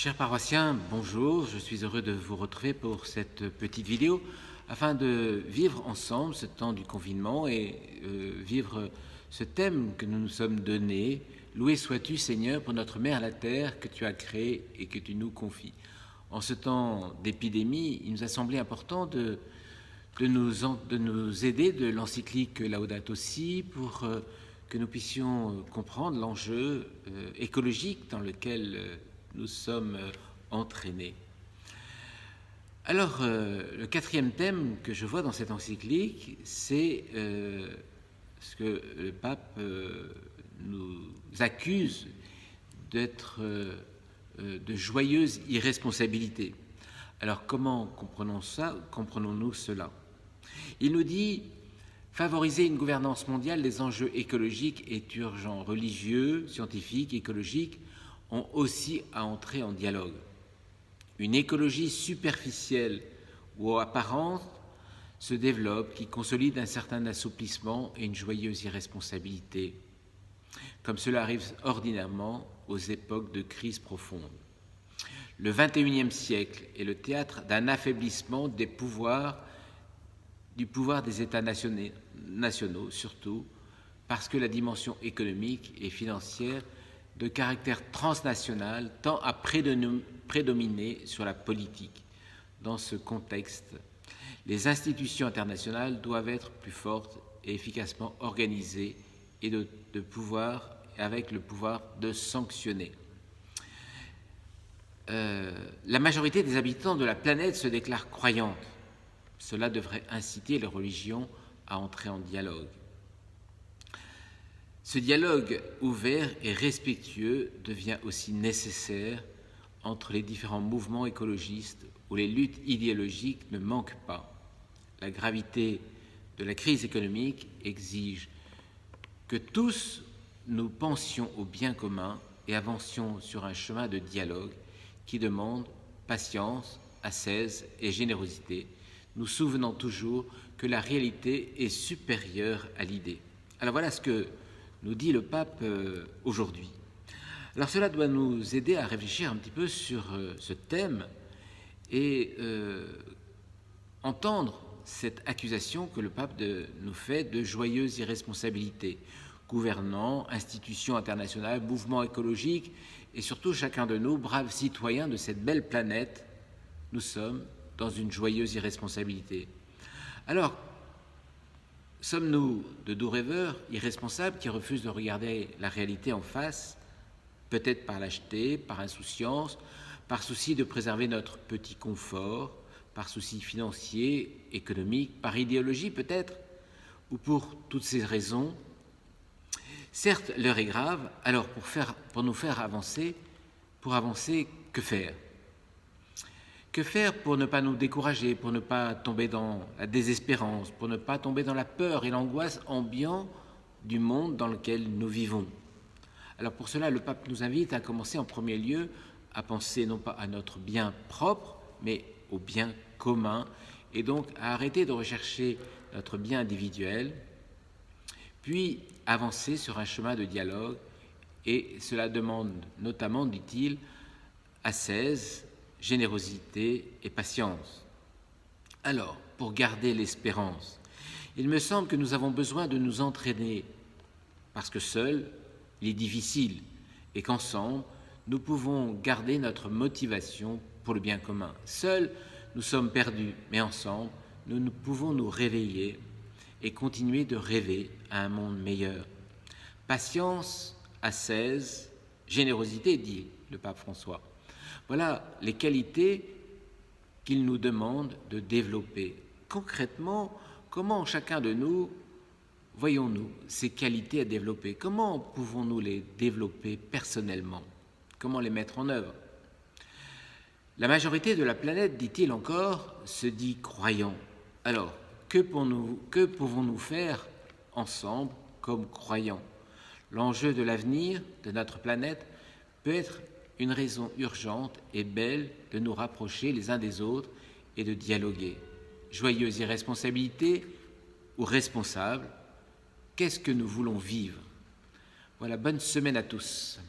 Chers paroissiens, bonjour, je suis heureux de vous retrouver pour cette petite vidéo afin de vivre ensemble ce temps du confinement et vivre ce thème que nous nous sommes donné. Loué sois-tu Seigneur pour notre mère la terre que tu as créée et que tu nous confies. En ce temps d'épidémie, il nous a semblé important de nous aider de l'encyclique Laudato Si pour que nous puissions comprendre l'enjeu écologique dans lequel nous sommes entraînés. Alors, le quatrième thème que je vois dans cette encyclique, c'est ce que le pape nous accuse d'être de joyeuse irresponsabilité. Alors, comment comprenons-nous cela? Il nous dit « Favoriser une gouvernance mondiale des enjeux écologiques est urgent. Religieux, scientifiques, écologiques ont aussi à entrer en dialogue. Une écologie superficielle ou apparente se développe qui consolide un certain assouplissement et une joyeuse irresponsabilité, comme cela arrive ordinairement aux époques de crise profonde. Le XXIe siècle est le théâtre d'un affaiblissement du pouvoir des États nationaux, surtout parce que la dimension économique et financière de caractère transnational tend à prédominer sur la politique. Dans ce contexte, les institutions internationales doivent être plus fortes et efficacement organisées et avec le pouvoir de sanctionner. La majorité des habitants de la planète se déclarent croyantes. Cela devrait inciter les religions à entrer en dialogue. Ce dialogue ouvert et respectueux devient aussi nécessaire entre les différents mouvements écologistes où les luttes idéologiques ne manquent pas. La gravité de la crise économique exige que tous nous pensions au bien commun et avancions sur un chemin de dialogue qui demande patience, ascèse et générosité, nous souvenant toujours que la réalité est supérieure à l'idée. Alors voilà ce que nous dit le pape aujourd'hui. Alors cela doit nous aider à réfléchir un petit peu sur ce thème et entendre cette accusation que le pape nous fait de joyeuse irresponsabilité. Gouvernants, institutions internationales, mouvements écologiques et surtout chacun de nous, braves citoyens de cette belle planète, nous sommes dans une joyeuse irresponsabilité. Alors, sommes-nous de doux rêveurs, irresponsables, qui refusent de regarder la réalité en face, peut-être par lâcheté, par insouciance, par souci de préserver notre petit confort, par souci financier, économique, par idéologie peut-être, ou pour toutes ces raisons? Certes, l'heure est grave, alors pour nous faire avancer, que faire? Que faire pour ne pas nous décourager, pour ne pas tomber dans la désespérance, pour ne pas tomber dans la peur et l'angoisse ambiante du monde dans lequel nous vivons? Alors pour cela, le pape nous invite à commencer en premier lieu à penser non pas à notre bien propre, mais au bien commun, et donc à arrêter de rechercher notre bien individuel, puis avancer sur un chemin de dialogue, et cela demande notamment, dit-il, ascèse, générosité et patience. Alors, pour garder l'espérance, il me semble que nous avons besoin de nous entraîner, parce que seul, il est difficile, et qu'ensemble, nous pouvons garder notre motivation pour le bien commun. Seuls, nous sommes perdus, mais ensemble, nous pouvons nous réveiller et continuer de rêver à un monde meilleur. Patience, ascèse, générosité, dit le pape François. Voilà les qualités qu'il nous demande de développer. Concrètement, comment chacun de nous voyons-nous ces qualités à développer? Comment pouvons-nous les développer personnellement? Comment les mettre en œuvre? La majorité de la planète, dit-il encore, se dit croyant. Alors, que pouvons-nous faire ensemble comme croyants? L'enjeu de l'avenir de notre planète peut être une raison urgente et belle de nous rapprocher les uns des autres et de dialoguer. Joyeuse irresponsabilité ou responsable, qu'est-ce que nous voulons vivre? Voilà, bonne semaine à tous.